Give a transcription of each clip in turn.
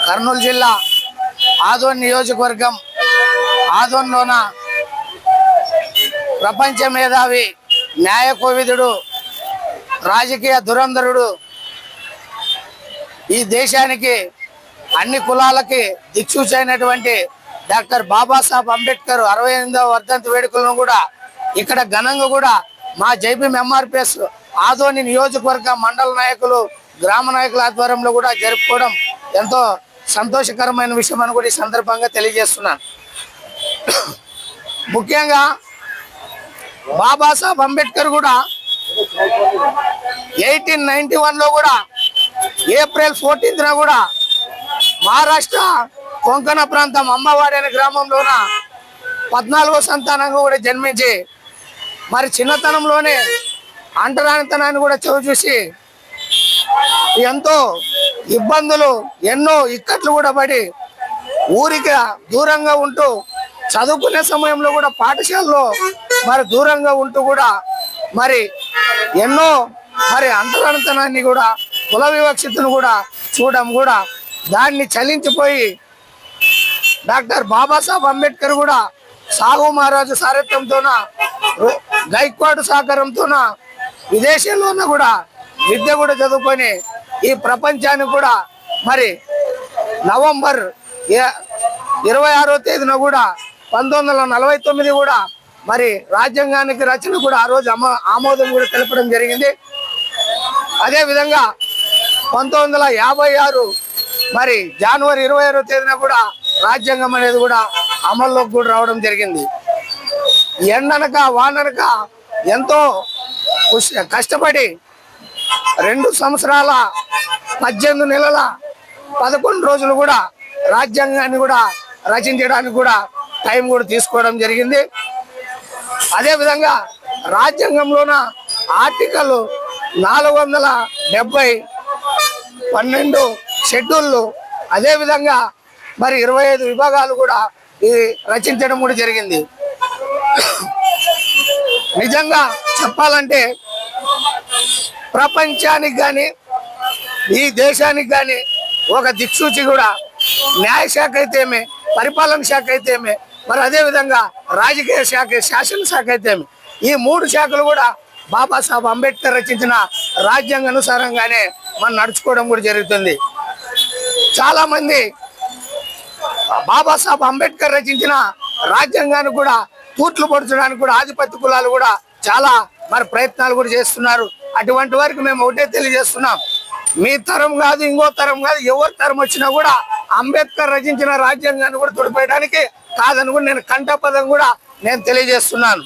కర్నూలు జిల్లా ఆదోన్ నియోజకవర్గం ఆదోన్లోన ప్రపంచ మేధావి, న్యాయ కోవిదుడు, రాజకీయ దురంధరుడు, ఈ దేశానికి అన్ని కులాలకి దిక్సూచైనటువంటి డాక్టర్ బాబాసాహెబ్ అంబేద్కర్ 68వ వర్ధంతి వేడుకలను కూడా ఇక్కడ ఘనంగా కూడా మా జైబీఎం ఎంఆర్పిఎస్ ఆదోని నియోజకవర్గ మండల నాయకులు, గ్రామ నాయకుల ఆధ్వర్యంలో కూడా జరుపుకోవడం ఎంతో సంతోషకరమైన విషయం అని కూడా ఈ సందర్భంగా తెలియజేస్తున్నాను. ముఖ్యంగా బాబాసాహెబ్ అంబేద్కర్ కూడా 1891లో కూడా ఏప్రిల్ 14న కూడా మహారాష్ట్ర కొంకణ ప్రాంతం అమ్మవాడి అనే గ్రామంలోన 14వ సంతానంగా కూడా జన్మించి మరి చిన్నతనంలోనే అంటరానితనాన్ని కూడా చూసి ఎంతో ఇబ్బందులు, ఎన్నో ఇక్కట్లు కూడా పడి ఊరికి దూరంగా ఉంటూ చదువుకునే సమయంలో కూడా పాఠశాలలో మరి దూరంగా ఉంటూ కూడా మరి ఎన్నో మరి అంటరానితనాన్ని కూడా కుల వివక్షతను కూడా చూడడం కూడా దాన్ని చలించిపోయి డాక్టర్ బాబాసాహెబ్ అంబేద్కర్ కూడా సాహు మహారాజు సారథ్యంతోన, గైక్వాడ్ సహకారంతోన విదేశాల్లోన కూడా విద్య కూడా చదువుకొని ఈ ప్రపంచానికి కూడా మరి నవంబర్ 26వ తేదీన కూడా 1949 కూడా మరి రాజ్యాంగానికి రచన కూడా ఆ రోజు ఆమోదం కూడా తెలపడం జరిగింది. అదేవిధంగా 1956 మరి జనవరి 26వ తేదీన కూడా రాజ్యాంగం అనేది కూడా అమల్లోకి కూడా రావడం జరిగింది. ఎండనక వాననక ఎంతో కష్టపడి 2 సంవత్సరాల 18 నెలల 11 రోజులు కూడా రాజ్యాంగాన్ని కూడా రచించడానికి కూడా టైం కూడా తీసుకోవడం జరిగింది. అదేవిధంగా రాజ్యాంగంలోన ఆర్టికల్ 470 12 షెడ్యూళ్ళు, అదేవిధంగా మరి 25 విభాగాలు కూడా ఇది రచించడం కూడా జరిగింది. నిజంగా చెప్పాలంటే ప్రపంచానికి కానీ ఈ దేశానికి కానీ ఒక దిక్సూచి కూడా న్యాయశాఖ అయితేమే, పరిపాలన శాఖ అయితేమే, మరి అదేవిధంగా రాజకీయ శాఖ, శాసనశాఖ అయితేమే, ఈ 3 శాఖలు కూడా బాబాసాహెబ్ అంబేద్కర్ రచించిన రాజ్యాంగ అనుసారంగానే మనం నడుచుకోవడం కూడా జరుగుతుంది. చాలామంది బాబాసాహెబ్ అంబేద్కర్ రచించిన రాజ్యాంగాన్ని కూడా తూట్లు పొడచడానికి కూడా ఆధిపత్య కులాలు కూడా చాలా మరి ప్రయత్నాలు కూడా చేస్తున్నారు. అటువంటి వారికి మేము ఒకటే తెలియజేస్తున్నాం, మీ తరం కాదు, ఇంకో తరం కాదు, ఎవరి తరం వచ్చినా కూడా అంబేద్కర్ రచించిన రాజ్యాంగాన్ని కూడా తుడిపేయడానికి కాదని కూడా నేను కంఠపదం కూడా నేను తెలియజేస్తున్నాను.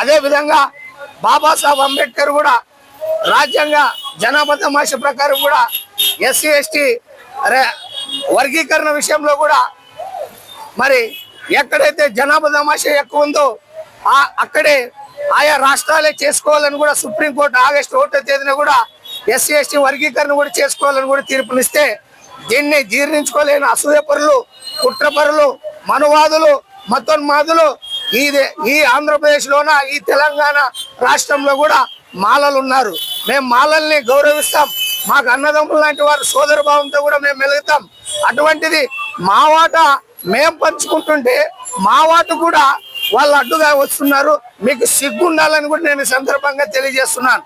అదేవిధంగా బాబాసాహెబ్ అంబేద్కర్ కూడా రాజ్యాంగ జనాభా తమాష ప్రకారం కూడా ఎస్సీ ఎస్టీ వర్గీకరణ విషయంలో కూడా మరి ఎక్కడైతే జనాభా తమాషా ఎక్కువ ఉందో అక్కడే ఆయా రాష్ట్రాలే చేసుకోవాలని కూడా సుప్రీంకోర్టు ఆగస్టు 1వ తేదీన కూడా ఎస్సీ ఎస్టీ వర్గీకరణ కూడా చేసుకోవాలని కూడా తీర్పునిస్తే దీన్ని జీర్ణించుకోలేని అసూయపరులు, కుట్రపరులు, మనువాదులు, మతోన్మాదులు ఈ ఆంధ్రప్రదేశ్లోన, ఈ తెలంగాణ రాష్ట్రంలో కూడా మాలలు ఉన్నారు. మేము మాలల్ని గౌరవిస్తాం, మాకు అన్నదమ్ములు లాంటి వారు సోదర భావంతో కూడా మేము మెలుగుతాం. అటువంటిది మా వాట మేము పంచుకుంటుంటే మా వాట కూడా వాళ్ళు అడ్డుగా వస్తున్నారు. మీకు సిగ్గు ఉండాలని కూడా నేను సందర్భంగా తెలియజేస్తున్నాను.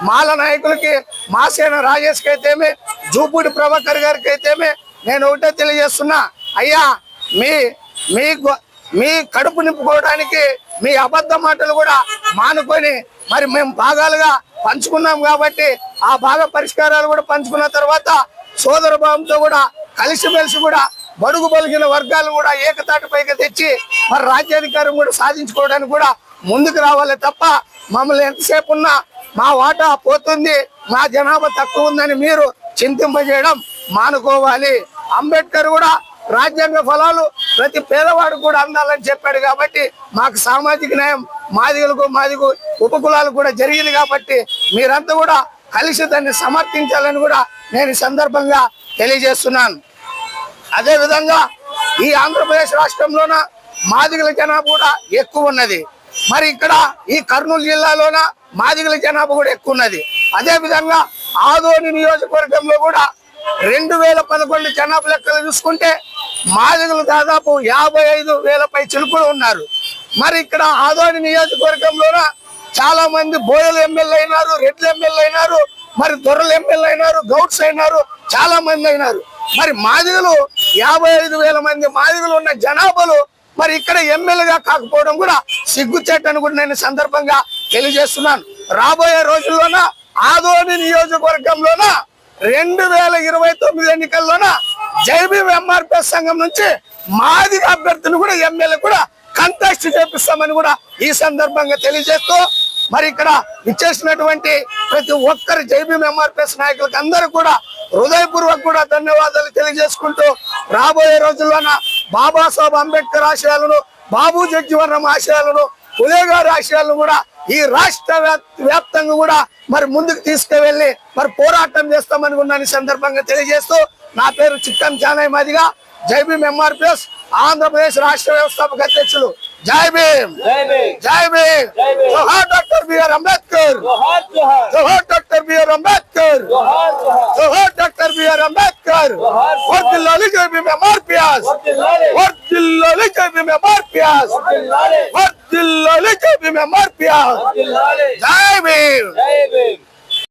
మాల నాయకులకి, మాసేన రాజేష్కి అయితేమే, జూపూడి ప్రభాకర్ గారికి అయితేమే నేను ఒకటే తెలియజేస్తున్నా, అయ్యా మీ కడుపు నింపుకోవడానికి మీ అబద్ధ మాటలు కూడా మానుకొని మరి మేము భాగాలుగా పంచుకున్నాం కాబట్టి ఆ భాగ పరిష్కారాలు కూడా పంచుకున్న తర్వాత సోదర భావంతో కూడా కలిసిమెలిసి కూడా బడుగు బలిగిన వర్గాలను కూడా ఏకతాటిపైకి తెచ్చి మరి రాజ్యాధికారం కూడా సాధించుకోవడానికి కూడా ముందుకు రావాలి తప్ప మమ్మల్ని ఎంతసేపు ఉన్నా మా వాటా పోతుంది, మా జనాభా తక్కువ ఉందని మీరు చింతింపజేయడం మానుకోవాలి. అంబేద్కర్ కూడా రాజ్యాంగ ఫలాలు ప్రతి పేదవాడు కూడా అందాలని చెప్పాడు కాబట్టి మాకు సామాజిక న్యాయం మాదిగలకు ఉపకులాలకు కూడా జరిగింది కాబట్టి మీరంతా కూడా కలిసి దాన్ని సమర్థించాలని కూడా నేను ఈ సందర్భంగా తెలియజేస్తున్నాను. అదేవిధంగా ఈ ఆంధ్రప్రదేశ్ రాష్ట్రంలోన మాదిగల జనాభా కూడా ఎక్కువ ఉన్నది. మరి ఇక్కడ ఈ కర్నూలు జిల్లాలోన మాదిగల జనాభా కూడా ఎక్కువ ఉన్నది. అదేవిధంగా ఆదోని నియోజకవర్గంలో కూడా 2011 జనాభా లెక్కలు చూసుకుంటే మాదిగలు దాదాపు 55,000 పై చిలుకులు ఉన్నారు. మరి ఇక్కడ ఆదోని నియోజకవర్గంలోన చాలా మంది బోయలు ఎమ్మెల్యే అయినారు, రెడ్లు ఎమ్మెల్యే అయినారు, మరి దొరలు ఎమ్మెల్యే అయినారు, గౌడ్స్ అయినారు, చాలా మంది అయినారు. మరి మాదిగలు 55,000 మంది మాదిగలు ఉన్న జనాభాలు మరి ఇక్కడ ఎమ్మెల్యేగా కాకపోవడం కూడా సిగ్గుచేటని కూడా నేను సందర్భంగా తెలియజేస్తున్నాను. రాబోయే రోజుల్లోన ఆదోని నియోజకవర్గంలోన 2029 ఎన్నికల్లోన జైబీఎం ఎంఆర్పిఎస్ సంఘం నుంచి మాదిగ అభ్యర్థిని కూడా ఎమ్మెల్యే కూడా కంటెస్ట్ చేపిస్తామని కూడా ఈ సందర్భంగా తెలియజేస్తూ మరి ఇక్కడ ఇచ్చేసినటువంటి ప్రతి ఒక్కరి జైబీఎం ఎంఆర్పిఎస్ నాయకులకు అందరూ కూడా హృదయపూర్వక కూడా ధన్యవాదాలు తెలియజేసుకుంటూ రాబోయే రోజుల్లోన బాబాసాహెబ్ అంబేద్కర్ ఆశయాలను, బాబు జగ్జీవన్ ఆశయాలను, పులే గారి ఆశయాలను కూడా ఈ రాష్ట్ర వ్యాప్తంగా కూడా మరి ముందుకు తీసుకువెళ్ళి మరి పోరాటం చేస్తామని కూడా ఈ సందర్భంగా తెలియజేస్తూ నా పేరు చిక్కం జానయ్య మాదిగ, జైబీఎం ఎంఆర్పిఎస్ ఆంధ్రప్రదేశ్ రాష్ట్ర వ్యవస్థాపక అధ్యక్షులు. జై భీమ్, జై భీమ్, జోహార్ డాక్టర్ బిఆర్ అంబేద్కర్, జోహార్ డాక్టర్ బిఆర్ అంబేద్కర్, జోహార్ డాక్టర్ బిఆర్ అంబేద్కర్. వర్ధిల్లాలి జైబీఎం ఎంఆర్పిఎస్, వర్ధిల్లాలి జైబీఎం ఎంఆర్పిఎస్, వర్ధిల్లాలి జైబీఎం ఎంఆర్పిఎస్. జై భీమ్.